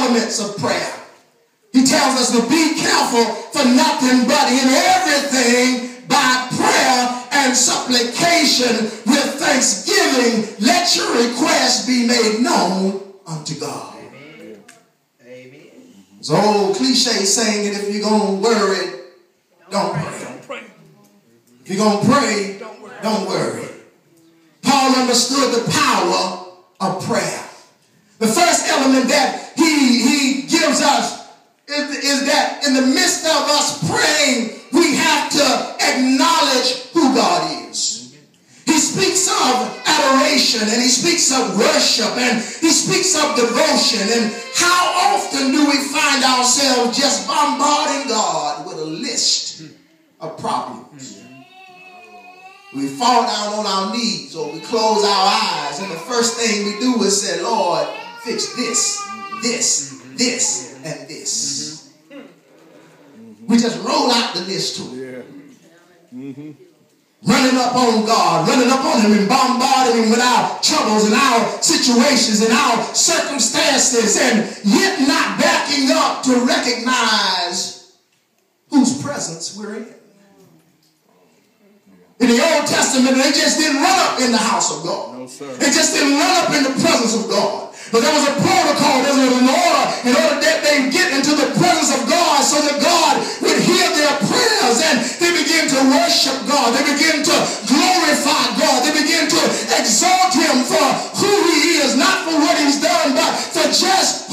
elements of prayer. He tells us to be careful for nothing, but in everything by prayer and supplication with thanksgiving, let your requests be made known unto God. Amen. Amen. It's an old cliche saying that if you're going to worry, don't pray. If you're going to pray, don't worry. Paul understood the power of prayer. The first element that he gives us is that in the midst of us praying, we have to acknowledge who God is. He speaks of adoration, and he speaks of worship, and he speaks of devotion. And how often do we find ourselves just bombarding God with a list of problems? We fall down on our knees or we close our eyes, and the first thing we do is say, Lord, fix this, this, this, and this. We just roll out the list to him. Running up on God, running up on him and bombarding him with our troubles and our situations and our circumstances, and yet not backing up to recognize whose presence we're in. In the Old Testament, they just didn't run up in the house of God. No, sir. They just didn't run up in the presence of God. But there was a protocol, there was an order in order that they get into the presence of God so that God would hear their prayers, and they begin to worship God. They begin to glorify God. They begin to exalt him for who he is, not for what he's done, but for just